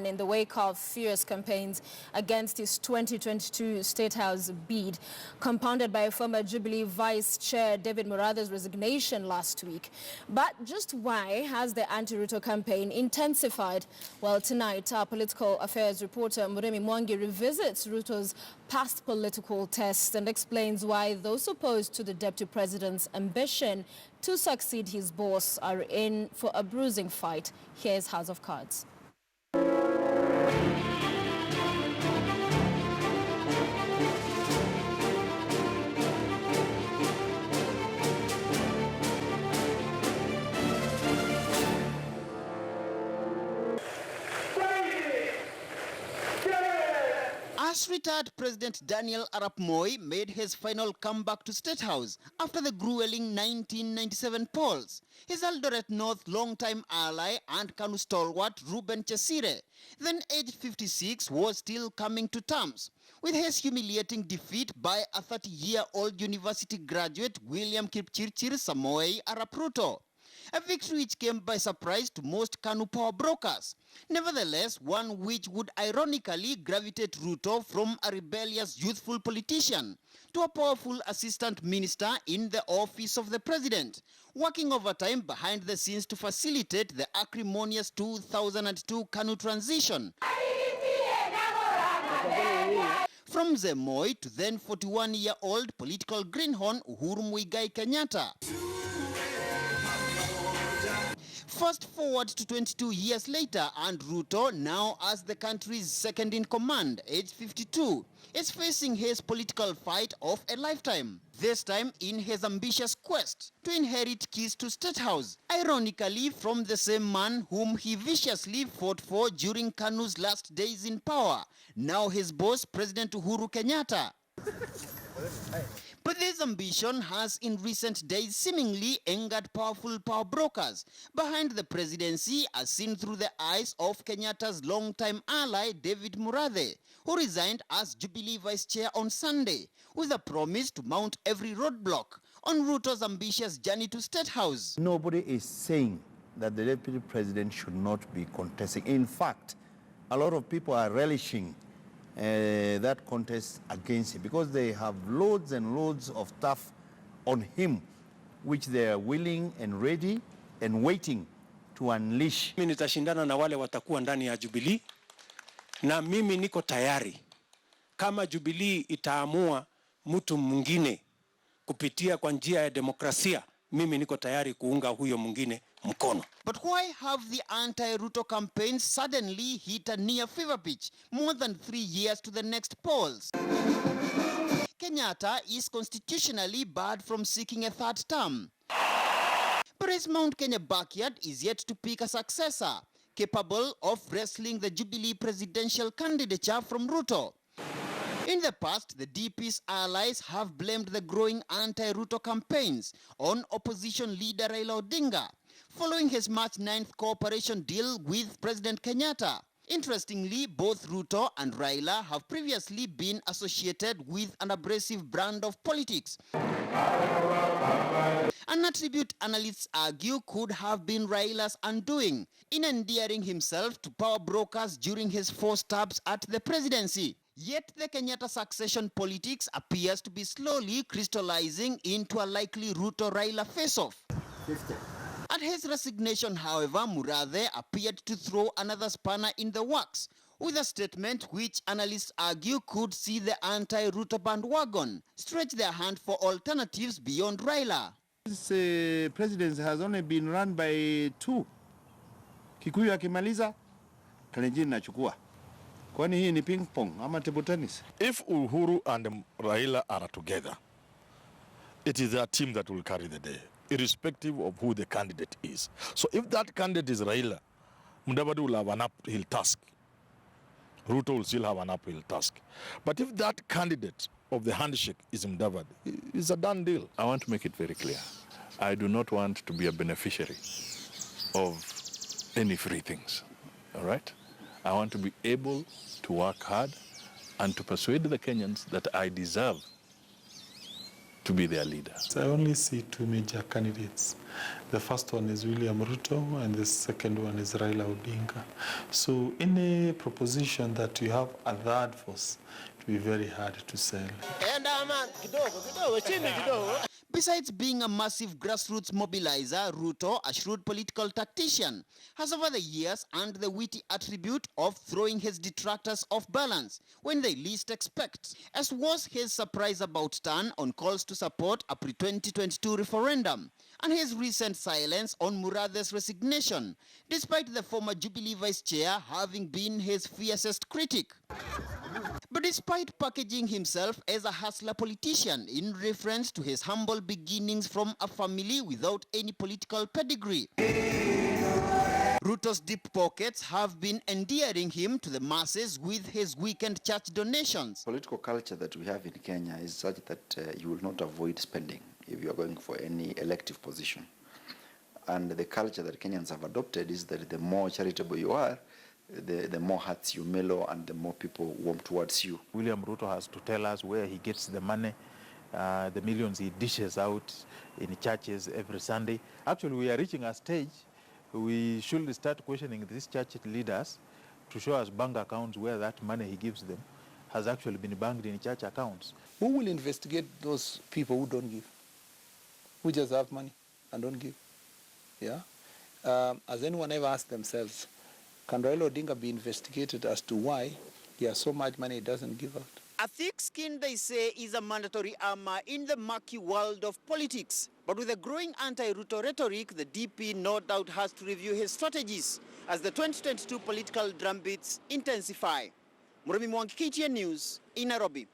on in the wake of fierce campaigns against his 2022 State House bid, compounded by former Jubilee Vice Chair David Murathe's resignation last week. But just why has the anti-Ruto campaign intensified? Well, tonight, our political affairs reporter Muremi Mwangi revisits Ruto's past political tests and explains why those opposed to the deputy president's ambition to succeed his boss are in for a bruising fight. Here's House of Cards. As retired President Daniel Arap Moi made his final comeback to State House after the grueling 1997 polls, his Eldoret North longtime ally and KANU stalwart Reuben Chesire, then aged 56, was still coming to terms with his humiliating defeat by a 30-year-old university graduate William Kipchirchir Samoei Arap Ruto. A victory which came by surprise to most KANU power brokers. Nevertheless, one which would ironically gravitate Ruto from a rebellious youthful politician to a powerful assistant minister in the office of the president, working overtime behind the scenes to facilitate the acrimonious 2002 KANU transition. From Moi to then 41-year-old political greenhorn Uhuru Muigai Kenyatta. Fast forward to 22 years later, and Ruto, now as the country's second in command, age 52, is facing his political fight of a lifetime. This time in his ambitious quest to inherit keys to State House, ironically from the same man whom he viciously fought for during KANU's last days in power, now his boss, President Uhuru Kenyatta. But this ambition has in recent days seemingly angered powerful power brokers behind the presidency, as seen through the eyes of Kenyatta's longtime ally David Murathe, who resigned as Jubilee Vice Chair on Sunday with a promise to mount every roadblock on Ruto's ambitious journey to State House. Nobody is saying that the Deputy President should not be contesting. In fact, a lot of people are relishing that contest against him because they have loads and loads of stuff on him which they are willing and ready and waiting to unleash. Mimi nitashindana na wale watakuwa ndani ya Jubilee, na mimi niko tayari kama Jubilee itaamua mtu mwingine kupitia kwa njia ya demokrasia, mimi niko tayari kuunga huyo mwingine mkono. But why have the anti-Ruto campaign suddenly hit a near fever pitch more than 3 years to the next polls? Kenyatta is constitutionally barred from seeking a third term. But his Mount Kenya backyard is yet to pick a successor capable of wresting the Jubilee presidential candidature from Ruto. In the past, the DP's allies have blamed the growing anti-Ruto campaigns on opposition leader Raila Odinga, following his March 9th cooperation deal with President Kenyatta. Interestingly, both Ruto and Raila have previously been associated with an abrasive brand of politics. An attribute analysts argue could have been Raila's undoing in endearing himself to power brokers during his 4 stabs at the presidency. Yet the Kenyatta succession politics appears to be slowly crystallizing into a likely Ruto-Raila face-off. At his resignation, however, Murathe appeared to throw another spanner in the works with a statement which analysts argue could see the anti-Ruto bandwagon stretch their hand for alternatives beyond Raila. This presidency has only been run by 2. Kikuyu akimaliza, Kalenjin nachukua. Kwani hii ni ping pong ama table tennis? If Uhuru and Raila are together, it is their team that will carry the day, irrespective of who the candidate is. So if that candidate is Raila, Mudavadi will have an uphill task. Ruto will still have an uphill task. But if that candidate of the handshake is Mudavadi, it's a done deal. I want to make it very clear. I do not want to be a beneficiary of any free things, all right? I want to be able to work hard and to persuade the Kenyans that I deserve to be their leader. I only see two major candidates. The first one is William Ruto and the second one is Raila Odinga. So any proposition that you have a third force, it will be very hard to sell. Besides being a massive grassroots mobilizer, Ruto, a shrewd political tactician, has over the years earned the witty attribute of throwing his detractors off balance when they least expect, as was his surprise about turn on calls to support a pre-2022 referendum, and his recent silence on Murathe's resignation, despite the former Jubilee vice chair having been his fiercest critic. But despite packaging himself as a hustler politician in reference to his humble beginnings from a family without any political pedigree, Ruto's deep pockets have been endearing him to the masses with his weekend church donations. Political culture that we have in Kenya is such that you will not avoid spending if you are going for any elective position. And the culture that Kenyans have adopted is that the more charitable you are, the more hearts you mellow and the more people warm towards you. William Ruto has to tell us where he gets the money, the millions he dishes out in churches every Sunday. Actually, we are reaching a stage we should start questioning these church leaders to show us bank accounts where that money he gives them has actually been banked in church accounts. Who will investigate those people who don't give, who just have money and don't give? Yeah. Has anyone ever asked themselves, can Raila Odinga be investigated as to why he has so much money he doesn't give out? A thick skin, they say, is a mandatory armor in the murky world of politics. But with the growing anti-Ruto rhetoric, the DP no doubt has to review his strategies as the 2022 political drumbeats intensify. Murimi Mwangi, KTN News in Nairobi.